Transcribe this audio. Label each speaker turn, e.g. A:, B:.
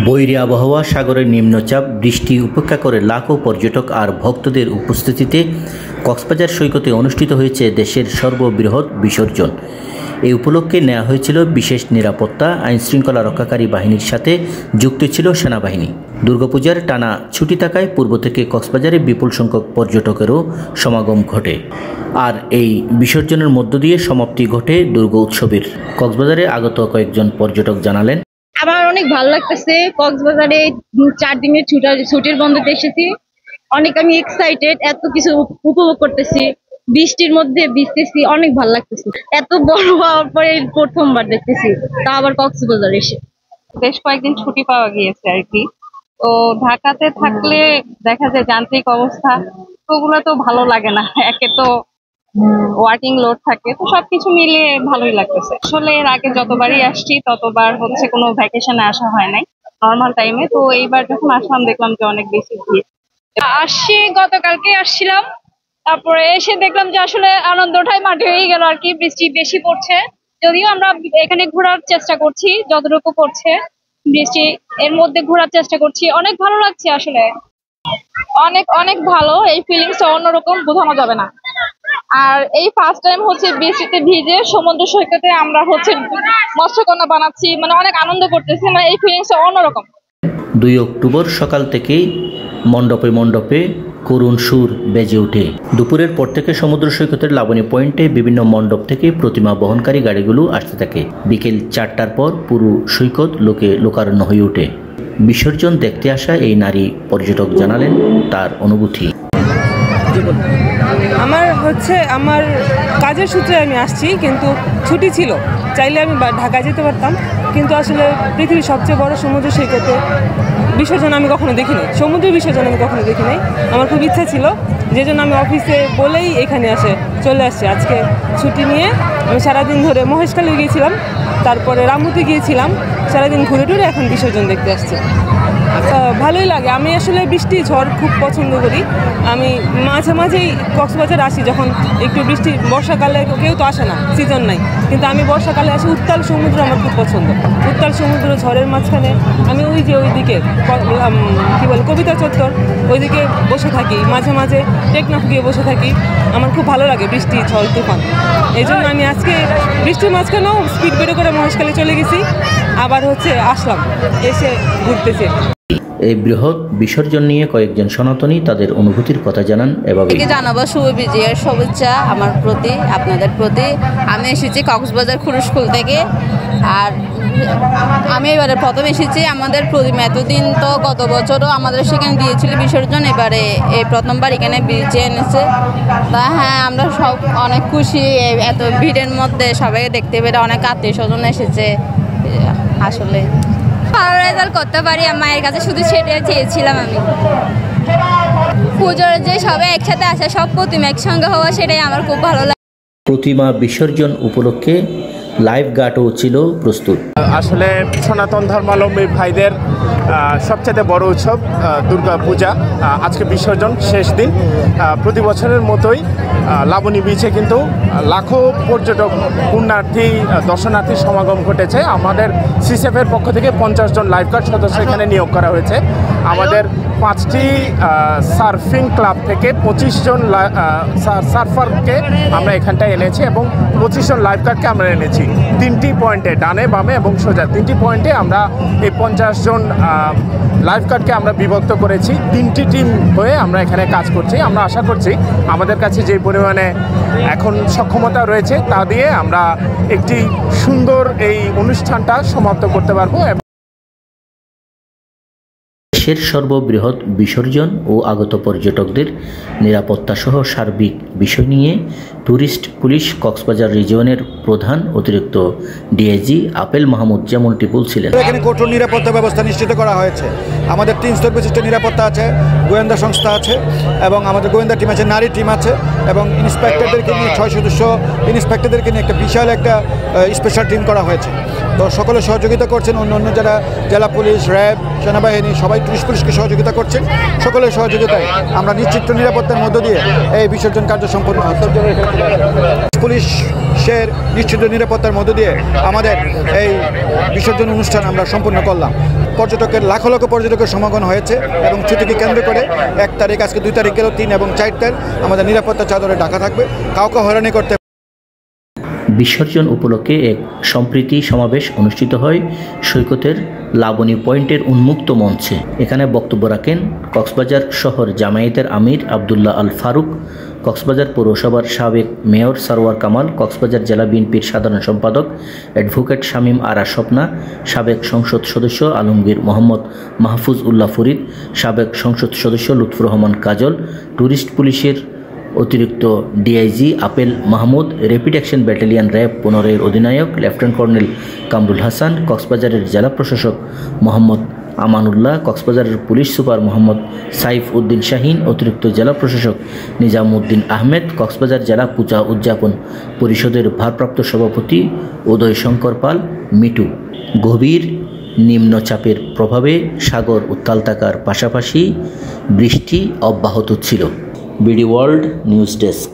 A: বৈরী আবহাওয়া, সাগরের নিম্নচাপ, বৃষ্টি উপেক্ষা করে লাখো পর্যটক আর ভক্তদের উপস্থিতিতে কক্সবাজার সৈকতে অনুষ্ঠিত হয়েছে দেশের সর্ববৃহৎ বিসর্জন। এই উপলক্ষে নেওয়া হয়েছিল বিশেষ নিরাপত্তা। আইনশৃঙ্খলা রক্ষাকারী বাহিনীর সাথে যুক্ত ছিল সেনাবাহিনী। দুর্গাপূজার টানা ছুটি থাকায় পূর্ব থেকে কক্সবাজারে বিপুল সংখ্যক পর্যটকেরও সমাগম ঘটে। আর এই বিসর্জনের মধ্য দিয়ে সমাপ্তি ঘটে দুর্গা উৎসবের। কক্সবাজারে আগত কয়েকজন পর্যটক জানালেন,
B: আমার অনেক ভালো লাগতেছে। কক্সবাজারে 4 দিনের ছুটির বন্ধতে এসেছি। অনেক আমি এক্সাইটেড, এত কিছু উপভোগ করতেছি, বৃষ্টির মধ্যে ভিজতেছি, অনেক ভালো লাগতেছে। এত বড় হওয়ার পরে প্রথমবার দেখতেছি, তা আবার কক্সবাজার এসে।
C: বেশ কয়েকদিন ছুটি পাওয়া গিয়েছে আর কি। তো ঢাকাতে থাকলে দেখা যায় যান্ত্রিক অবস্থা, ওগুলো তো ভালো লাগে না। একে তো ওয়ার্কিং লোড থাকে, তো সবকিছু মিলিয়ে ভালোই লাগতেছে। আসলে এর আগে যতবারই আসছি ততবার হচ্ছে কোনো ভ্যাকেশনে আসা হয় নাই নর্মাল টাইমে। তো এইবার যখন আসলাম দেখলাম যে অনেক বেশি ভিড়।
B: আসছি, গতকালকে আসছিলাম, তারপরে এসে দেখলাম যে আসলে আনন্দটাই মাটি হয়ে গেল আর কি। বৃষ্টি বেশি পড়ছে, যদিও আমরা এখানে ঘোরার চেষ্টা করছি, যতটুকু পড়ছে বৃষ্টি এর মধ্যে ঘোরার চেষ্টা করছি। অনেক ভালো লাগছে আসলে, অনেক অনেক ভালো। এই ফিলিংসটা অন্যরকম, বোঝানো যাবে না। আর এই ফার্স্ট টাইম হচ্ছে বৃষ্টিতে ভিজে সমুদ্র সৈকতে আমরা হচ্ছে মৎস্যকন্যা বানাচ্ছি, মানে অনেক আনন্দ করতেছি। মানে এই ফিলিংসটা অন্যরকম।
A: 2 অক্টোবর সকাল থেকেই মণ্ডপে মণ্ডপে করুণ সুর বেজে ওঠে। দুপুরের পর থেকে সমুদ্র সৈকতের লাবণী পয়েন্টে বিভিন্ন মণ্ডপ থেকে প্রতিমা বহনকারী গাড়িগুলো আসতে থাকে। বিকেল 4টার পর পুরো সৈকত লোকে লোকারণ্য হয়ে ওঠে। বিসর্জন দেখতে আসা এই নারী পর্যটক জানালেন তার অনুভূতি।
D: আমার কাজের সূত্রে আমি আসছি, কিন্তু ছুটি ছিল, চাইলে আমি ঢাকায় যেতে পারতাম, কিন্তু আসলে পৃথিবীর সবচেয়ে বড় সমুদ্র সৈকতে বিসর্জন আমি কখনো দেখিনি, সমুদ্র বিসর্জন আমি কখনো দেখি নাই। আমার খুব ইচ্ছা ছিল, যে জন্য আমি অফিসে বলেই এখানে চলে আসছি। আজকে ছুটি নিয়ে আমি সারাদিন ধরে মহেশখালী গিয়েছিলাম, তারপরে রামুতে গিয়েছিলাম, সারাদিন ঘুরে টুরে এখন বিসর্জন দেখতে আসছি। ভালোই লাগে। আমি আসলে বৃষ্টি ঝড় খুব পছন্দ করি। আমি মাঝে মাঝেই কক্সবাজার আসি যখন একটু বৃষ্টি, বর্ষাকালে কেউ তো আসে না, সিজন নাই, কিন্তু আমি বর্ষাকালে আসি। উত্তাল সমুদ্র আমার খুব পছন্দ। উত্তাল সমুদ্র, ঝড়ের মাঝখানে আমি ওইদিকে কি বলে কবিতা চত্বর, ওইদিকে বসে থাকি, মাঝে মাঝে টেকনাফ গিয়ে বসে থাকি। আমার খুব ভালো লাগে বৃষ্টি, ঝড়, তুফান। এই জন্য আমি আজকে বৃষ্টির মাঝখানেও স্পিড বেড়ে করে মহেশখালী চলে গেছি, আবার আসলাম, এসে ঘুরতেছি।
A: এই বৃহৎ বিসর্জন নিয়ে কয়েকজন সনাতনী তাদের অনুভূতির কথা জানান। এভাবে
E: জানাবো শুভ বিজয়ের শুভেচ্ছা আমার প্রতি, আপনাদের প্রতি। আমি এসেছি কক্সবাজার খুরুশকুল থেকে, আর আমি এবারে প্রথম এসেছি। আমাদের প্রতিমা এতদিন তো গত বছরও আমাদের সেখানে দিয়েছিল বিসর্জন, এবারে এই প্রথমবার এখানে বিচে এনেছে। তা হ্যাঁ, আমরা সব অনেক খুশি। এত ভিড়ের মধ্যে সবাইকে দেখতে পেরে, অনেক আত্মীয় স্বজন এসেছে। আসলে ভালো রেজাল্ট করতে পারি, মায়ের কাছে শুধু সেটাই চেয়েছিলাম। আমি পুজোর যে সবাই একসাথে আসে, সব প্রতিমা একসঙ্গে হওয়া, সেটাই আমার খুব ভালো লাগে।
A: প্রতিমা বিসর্জন উপলক্ষে লাইভ গার্ডও ছিল প্রস্তুত।
F: আসলে সনাতন ধর্মাবলম্বী ভাইদের সবচেয়ে বড় উৎসব দুর্গা পূজা, আজকে বিসর্জন শেষ দিন। প্রতি বছরের মতোই লাবণী বিচে কিন্তু লাখো পর্যটক, পুণ্যার্থী, দর্শনার্থীর সমাগম ঘটেছে। আমাদের সিসএফের পক্ষ থেকে 50 জন লাইফগার্ড সদস্য এখানে নিয়োগ করা হয়েছে। আমাদের 5টি সার্ফিং ক্লাব থেকে 25 জন সার্ফারকে আমরা এখানটায় এনেছি এবং 25 জন লাইফগার্ডকে আমরা এনেছি 3টি পয়েন্টে, ডানে বামে এবং সোজা 3টি পয়েন্টে। আমরা এই 50 জন লাইফগার্ডকে আমরা বিভক্ত করেছি, 3টি টিম হয়ে আমরা এখানে কাজ করছি। আমরা আশা করছি আমাদের কাছে যে পরিমাণে এখন সক্ষমতা রয়েছে তা দিয়ে আমরা একটি সুন্দর এই অনুষ্ঠানটা সমাপ্ত করতে পারবো।
A: দেশের সর্ববৃহৎ বিসর্জন ও আগত পর্যটকদের নিরাপত্তা সহ সার্বিক বিষয় নিয়ে ট্যুরিস্ট পুলিশ কক্সবাজার রিজিয়নের প্রধান অতিরিক্ত ডিআইজি আপেল মাহমুদ যেমনটি বলছিলেন,
G: এখানে কঠোর নিরাপত্তা ব্যবস্থা নিশ্চিত করা হয়েছে। আমাদের 3 স্তর বিশিষ্ট নিরাপত্তা আছে, গোয়েন্দা সংস্থা আছে এবং আমাদের গোয়েন্দা টিম আছে, নারী টিম আছে এবং ইন্সপেক্টরদেরকে নিয়ে 6 সদস্য ইন্সপেক্টরদেরকে নিয়ে একটা বিশাল একটা স্পেশাল টিম করা হয়েছে। তো সকলে সহযোগিতা করছেন, অন্য যারা জেলা পুলিশ, র্যাব, সেনাবাহিনী সবাই ট্যুরিস্ট পুলিশকে সহযোগিতা করছেন। সকলের সহযোগিতায় আমরা নিশ্চিত নিরাপত্তার মধ্য দিয়ে এই বিসর্জন কার্য সম্পন্ন হচ্ছে। পুলিশের নিশ্চিত নিরাপত্তার মধ্য দিয়ে আমাদের এই বিসর্জন অনুষ্ঠান আমরা সম্পূর্ণ করলাম। লাখো লাখো পর্যটকের সমাগম হয়েছে এবং ছুটিকে কেন্দ্র করে 1 তারিখ, আজকে 2 তারিখ গেল, 3 এবং 4 তারিখ আমাদের নিরাপত্তা চাদরে ঢাকা থাকবে, কাউকে হয়রানি করতে।
A: বিসর্জন উপলক্ষে এক সম্প্রীতি সমাবেশ অনুষ্ঠিত হয় সৈকতের লাবণী পয়েন্টের উন্মুক্ত মঞ্চে। এখানে বক্তব্য রাখেন কক্সবাজার শহর জামায়াতের আমির আবদুল্লাহ আল ফারুক, কক্সবাজার পৌরসভার সাবেক মেয়র সারওয়ার কামাল, কক্সবাজার জেলা বিএনপির সাধারণ সম্পাদক অ্যাডভোকেট শামীম আরা স্বপ্না, সাবেক সংসদ সদস্য আলমগীর মোহাম্মদ মাহফুজ উল্লাহ ফরিদ, সাবেক সংসদ সদস্য লুৎফুর রহমান কাজল, ট্যুরিস্ট পুলিশের অতিরিক্ত DIG Apel Mahmud, rapid action battalion RAB 15-এর অধিনায়ক লেফটেন্যান্ট কর্নেল কামরুল হাসান, কক্সবাজারের জেলা প্রশাসক মোহাম্মদ আমানুল্লাহ, কক্সবাজারের পুলিশ সুপার মোহাম্মদ সাইফ উদ্দিন শাহিন, অতিরিক্ত জেলা প্রশাসক নিজামউদ্দিন আহমেদ, কক্সবাজার জেলা পূজা উদযাপন পরিষদের ভারপ্রাপ্ত সভাপতি উদয় শঙ্কর পাল মিটু। গভীর নিম্নচাপের প্রভাবে সাগর উত্তাল থাকার পাশাপাশি বৃষ্টি অব্যাহত ছিল। BD world news desk.